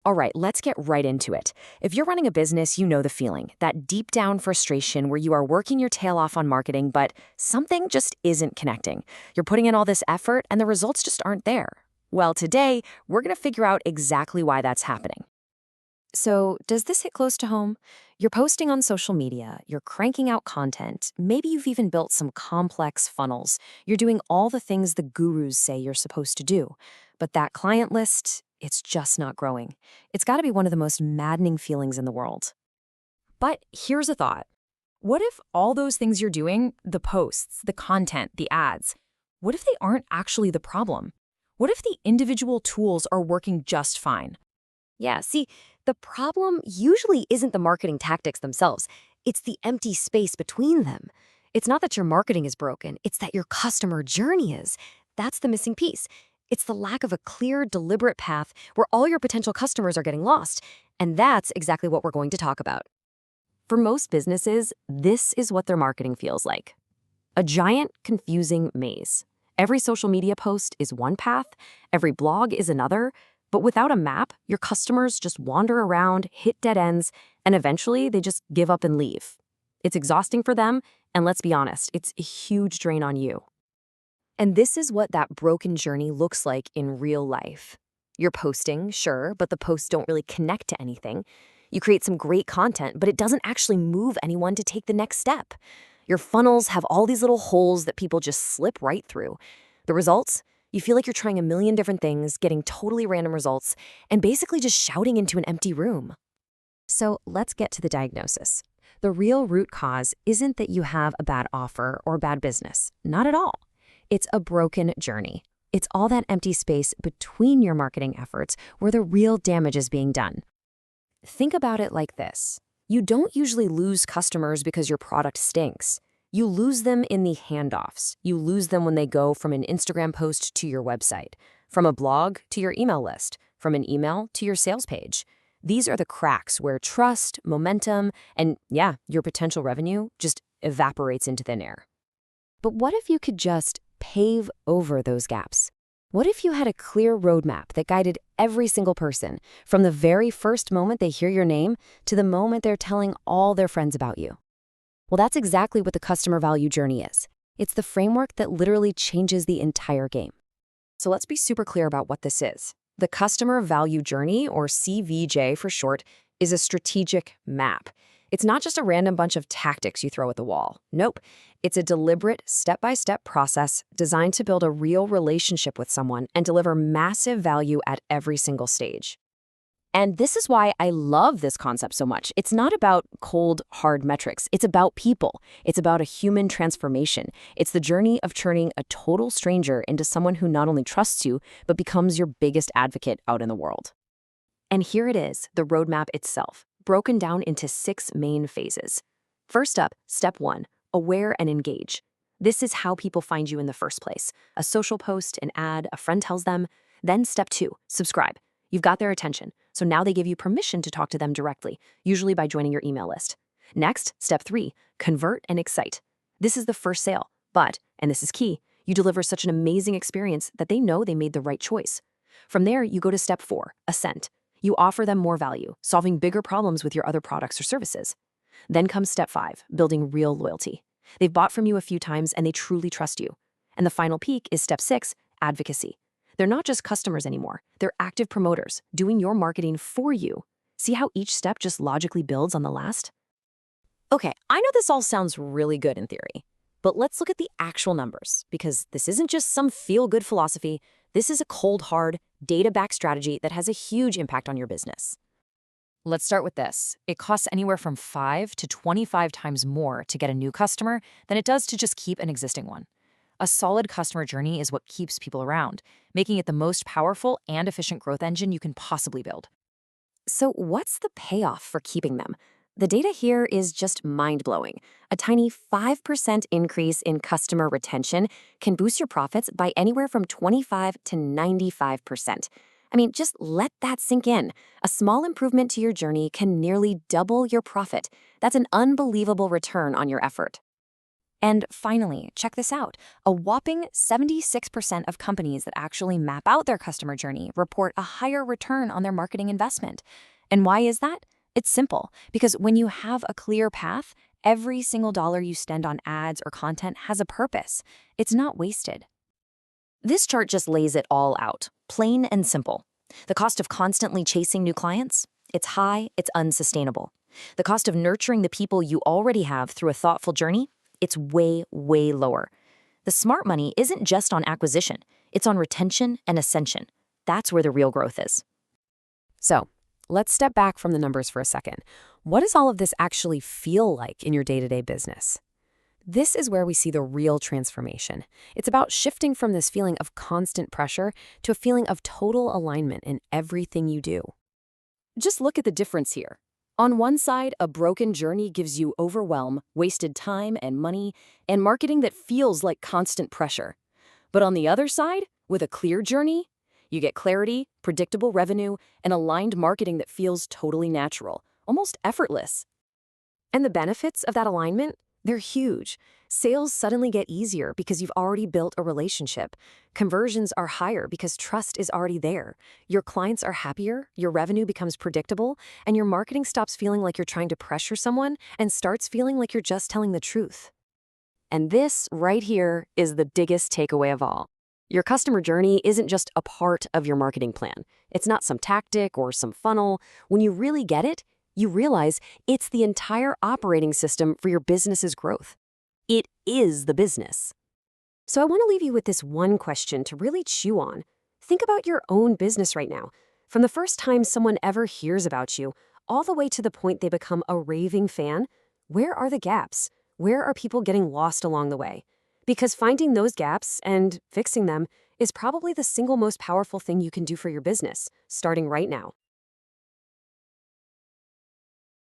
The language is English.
All right, let's get right into it. If you're running a business, you know the feeling, that deep down frustration where you are working your tail off on marketing, but something just isn't connecting. You're putting in all this effort and the results just aren't there. Well, today, we're going to figure out exactly why that's happening. So, does this hit close to home? You're posting on social media, you're cranking out content, maybe you've even built some complex funnels. You're doing all the things the gurus say you're supposed to do. But that client list, it's just not growing. It's got to be one of the most maddening feelings in the world. But here's a thought. What if all those things you're doing, the posts, the content, the ads, what if they aren't actually the problem? What if the individual tools are working just fine? Yeah, see, the problem usually isn't the marketing tactics themselves. It's the empty space between them. It's not that your marketing is broken, it's that your customer journey is. That's the missing piece. It's the lack of a clear, deliberate path where all your potential customers are getting lost. And that's exactly what we're going to talk about. For most businesses, this is what their marketing feels like. A giant, confusing maze. Every social media post is one path, every blog is another, but without a map, your customers just wander around, hit dead ends, and eventually they just give up and leave. It's exhausting for them, and let's be honest, it's a huge drain on you. And this is what that broken journey looks like in real life. You're posting, sure, but the posts don't really connect to anything. You create some great content, but it doesn't actually move anyone to take the next step. Your funnels have all these little holes that people just slip right through. The results? You feel like you're trying a million different things, getting totally random results, and basically just shouting into an empty room. So let's get to the diagnosis. The real root cause isn't that you have a bad offer or bad business. Not at all. It's a broken journey. It's all that empty space between your marketing efforts where the real damage is being done. Think about it like this. You don't usually lose customers because your product stinks. You lose them in the handoffs. You lose them when they go from an Instagram post to your website, from a blog to your email list, from an email to your sales page. These are the cracks where trust, momentum, and your potential revenue just evaporates into thin air. But what if you could just pave over those gaps? What if you had a clear roadmap that guided every single person from the very first moment they hear your name to the moment they're telling all their friends about you? Well, that's exactly what the customer value journey is. It's the framework that literally changes the entire game. So let's be super clear about what this is. The customer value journey, or CVJ for short, is a strategic map. It's not just a random bunch of tactics you throw at the wall. Nope. It's a deliberate, step-by-step process designed to build a real relationship with someone and deliver massive value at every single stage. And this is why I love this concept so much. It's not about cold, hard metrics. It's about people. It's about a human transformation. It's the journey of turning a total stranger into someone who not only trusts you, but becomes your biggest advocate out in the world. And here it is, the roadmap itself, broken down into 6 main phases. First up, step 1, aware and engage. This is how people find you in the first place. A social post, an ad, a friend tells them. Then step 2, subscribe. You've got their attention, so now they give you permission to talk to them directly, usually by joining your email list. Next, step 3, convert and excite. This is the first sale, but, and this is key, you deliver such an amazing experience that they know they made the right choice. From there, you go to step 4, ascent. You offer them more value, solving bigger problems with your other products or services. Then comes step 5, building real loyalty. They've bought from you a few times and they truly trust you. And the final peak is step 6, advocacy. They're not just customers anymore. They're active promoters, doing your marketing for you. See how each step just logically builds on the last? Okay, I know this all sounds really good in theory, but let's look at the actual numbers, because this isn't just some feel-good philosophy. This is a cold, hard, data-backed strategy that has a huge impact on your business. Let's start with this. It costs anywhere from 5 to 25 times more to get a new customer than it does to just keep an existing one. A solid customer journey is what keeps people around, making it the most powerful and efficient growth engine you can possibly build. So what's the payoff for keeping them? The data here is just mind-blowing. A tiny 5% increase in customer retention can boost your profits by anywhere from 25 to 95%. I mean, just let that sink in. A small improvement to your journey can nearly double your profit. That's an unbelievable return on your effort. And finally, check this out. A whopping 76% of companies that actually map out their customer journey report a higher return on their marketing investment. And why is that? It's simple, because when you have a clear path, every single dollar you spend on ads or content has a purpose. It's not wasted. This chart just lays it all out, plain and simple. The cost of constantly chasing new clients? It's high, it's unsustainable. The cost of nurturing the people you already have through a thoughtful journey? It's way, way lower. The smart money isn't just on acquisition, it's on retention and ascension. That's where the real growth is. So, let's step back from the numbers for a second. What does all of this actually feel like in your day-to-day business? This is where we see the real transformation. It's about shifting from this feeling of constant pressure to a feeling of total alignment in everything you do. Just look at the difference here. On one side, a broken journey gives you overwhelm, wasted time and money, and marketing that feels like constant pressure. But on the other side, with a clear journey, you get clarity, predictable revenue, and aligned marketing that feels totally natural, almost effortless. And the benefits of that alignment? They're huge. Sales suddenly get easier because you've already built a relationship. Conversions are higher because trust is already there. Your clients are happier, your revenue becomes predictable, and your marketing stops feeling like you're trying to pressure someone and starts feeling like you're just telling the truth. And this right here is the biggest takeaway of all. Your customer journey isn't just a part of your marketing plan. It's not some tactic or some funnel. When you really get it, you realize it's the entire operating system for your business's growth. It is the business. So I want to leave you with this one question to really chew on. Think about your own business right now. From the first time someone ever hears about you, all the way to the point they become a raving fan, where are the gaps? Where are people getting lost along the way? Because finding those gaps and fixing them is probably the single most powerful thing you can do for your business, starting right now.